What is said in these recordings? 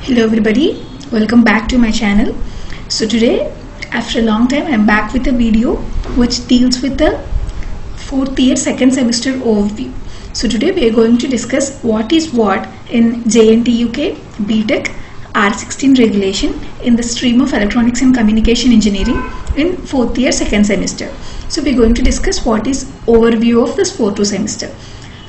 Hello everybody, welcome back to my channel. So today, after a long time, I am back with a video which deals with the 4th year second semester overview. So today we are going to discuss what is what in JNTUK BTech R16 regulation in the stream of Electronics and Communication Engineering in 4th year second semester. So we are going to discuss what is overview of this 4th semester.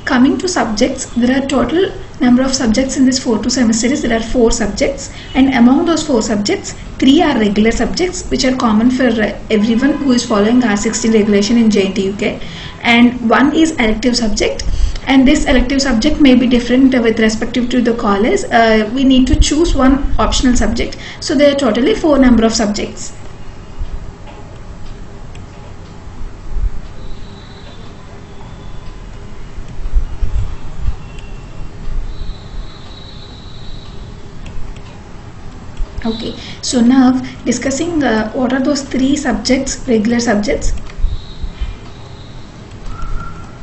Coming to subjects, there are total number of subjects in this 4th semester is there are 4 subjects, and among those 4 subjects 3 are regular subjects which are common for everyone who is following R16 regulation in JNTUK, and 1 is elective subject, and this elective subject may be different with respective to the college. We need to choose one optional subject, so there are totally 4 number of subjects. Okay, so now discussing what are those 3 subjects, regular subjects.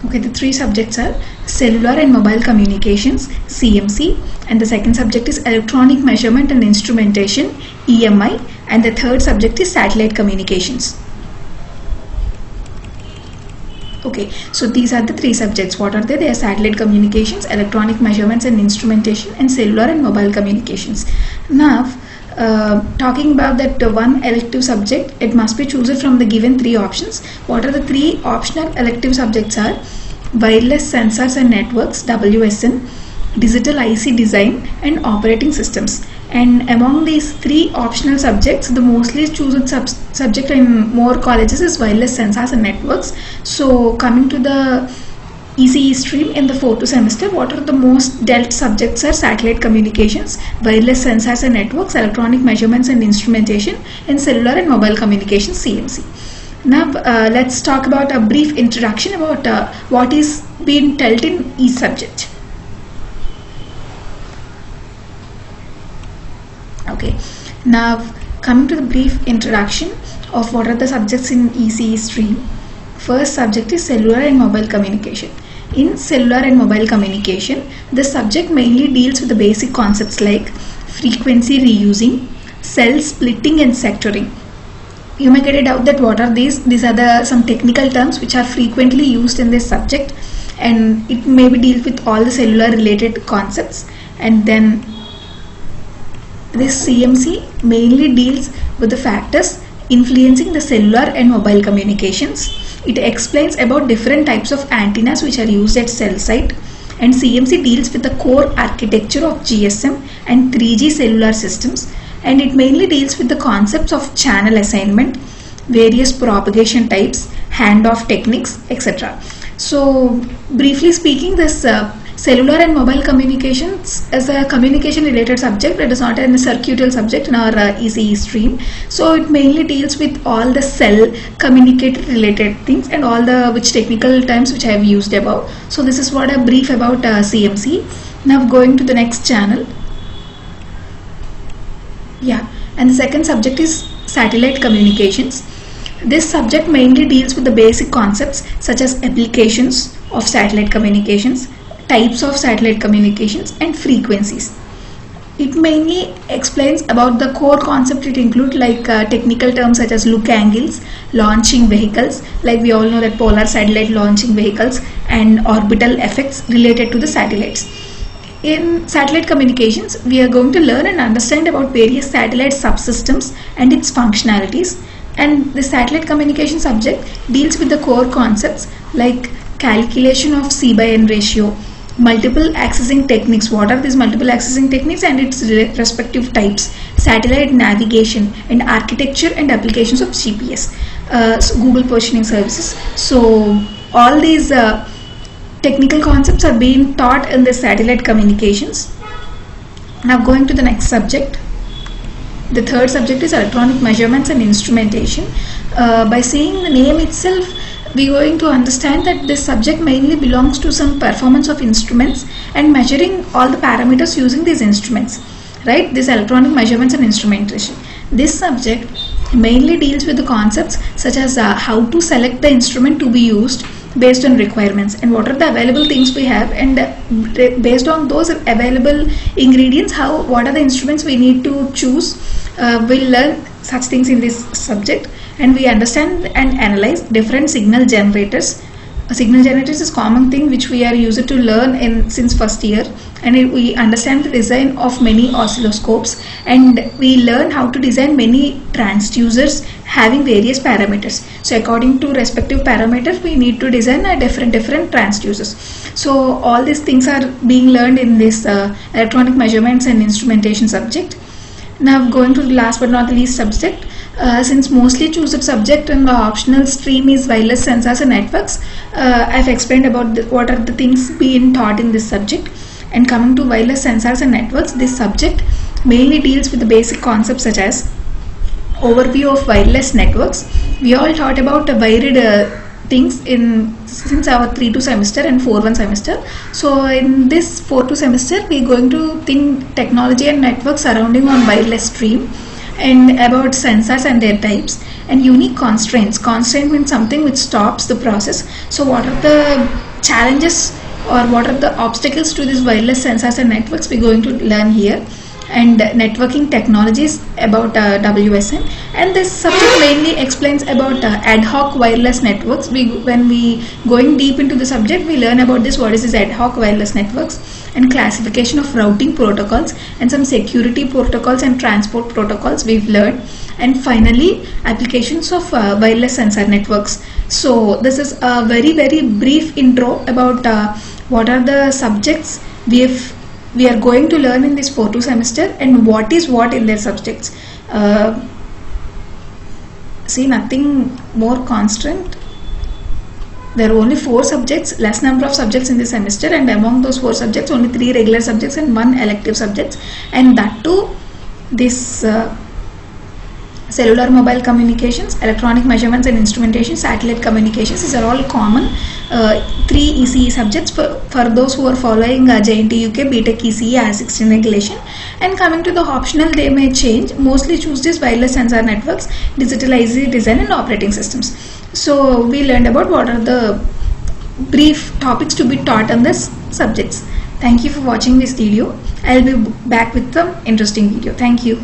Okay, the 3 subjects are cellular and mobile communications, CMC, and the second subject is electronic measurement and instrumentation, EMI, and the third subject is satellite communications. Okay, so these are the 3 subjects. What are they? They are satellite communications, electronic measurements and instrumentation, and cellular and mobile communications. Now, talking about that one elective subject, it must be chosen from the given 3 options. What are the 3 optional elective subjects are? Wireless sensors and networks, WSN, digital IC design, and operating systems. And among these 3 optional subjects, the mostly chosen subject in more colleges is wireless sensors and networks. So coming to the ECE stream in the 4th semester, what are the most dealt subjects are satellite communications, wireless sensors and networks, electronic measurements and instrumentation, and cellular and mobile communications, CMC. Now let's talk about a brief introduction about what is being dealt in each subject. Okay, now coming to the brief introduction of what are the subjects in ECE stream. First subject is cellular and mobile communication. In cellular and mobile communication, the subject mainly deals with the basic concepts like frequency reusing, cell splitting and sectoring. You may get a doubt that what are these? These are some technical terms which are frequently used in this subject, and it maybe deals with all the cellular related concepts. And then this CMC mainly deals with the factors influencing the cellular and mobile communications. It explains about different types of antennas which are used at cell site, and CMC deals with the core architecture of GSM and 3G cellular systems, and it mainly deals with the concepts of channel assignment, various propagation types, handoff techniques, etc. So briefly speaking, this cellular and mobile communications is a communication related subject. It is not a circuital subject in our ECE stream. So it mainly deals with all the cell communicated related things and all the technical terms which I have used above. So this is what a brief about CMC. Now going to the next channel. Yeah, and the second subject is satellite communications. This subject mainly deals with the basic concepts such as applications of satellite communications, types of satellite communications, and frequencies. It mainly explains about the core concept. It includes like technical terms such as look angles, launching vehicles, like we all know that polar satellite launching vehicles, and orbital effects related to the satellites. In satellite communications, we are going to learn and understand about various satellite subsystems and its functionalities. And the satellite communication subject deals with the core concepts like calculation of C/N ratio, multiple accessing techniques. What are these multiple accessing techniques and its respective types, satellite navigation, and architecture and applications of GPS, Google positioning services. So all these technical concepts are being taught in the satellite communications. Now going to the next subject. The third subject is electronic measurements and instrumentation. By seeing the name itself, we are going to understand that this subject mainly belongs to some performance of instruments and measuring all the parameters using these instruments, right? This electronic measurements and instrumentation. This subject mainly deals with the concepts such as how to select the instrument to be used, based on requirements, and what are the available things we have, and based on those available ingredients, what are the instruments we need to choose. We'll learn such things in this subject, and we understand and analyze different signal generators. Signal generators is common thing which we are used to learn in since first year, and we understand the design of many oscilloscopes, and we learn how to design many transducers having various parameters. So according to respective parameters we need to design a different transducers. So all these things are being learned in this electronic measurements and instrumentation subject. Now going to the last but not the least subject. Since mostly chosen subject and the optional stream is wireless sensors and networks, I've explained about what are the things being taught in this subject. And coming to wireless sensors and networks, this subject mainly deals with the basic concepts such as overview of wireless networks. We all taught about wired things since our 3-2 semester and 4-1 semester. So in this 4-2 semester we are going to think technology and networks surrounding on wireless stream, and about sensors and their types, and unique constraints. Constraint means something which stops the process. So what are the challenges or what are the obstacles to these wireless sensors and networks we are going to learn here. And networking technologies about WSN, and this subject mainly explains about ad hoc wireless networks. When we going deep into the subject, we learn about this, what is this ad hoc wireless networks, and classification of routing protocols, and some security protocols and transport protocols we've learned, and finally applications of wireless sensor networks. So this is a very brief intro about what are the subjects we are going to learn in this 4-2 semester, and what is what in their subjects. See, nothing more constant. There are only 4 subjects, less number of subjects in this semester, and among those 4 subjects only 3 regular subjects and 1 elective subjects, and that too this cellular mobile communications, electronic measurements and instrumentation, satellite communications. These are all common 3 ECE subjects for those who are following JNT UK BTech ECE as 16 regulation. And coming to the optional, they may change. Mostly choose this wireless sensor networks, digital IC design and operating systems. So we learned about what are the brief topics to be taught on this subjects. Thank you for watching this video. I will be back with some interesting video. Thank you.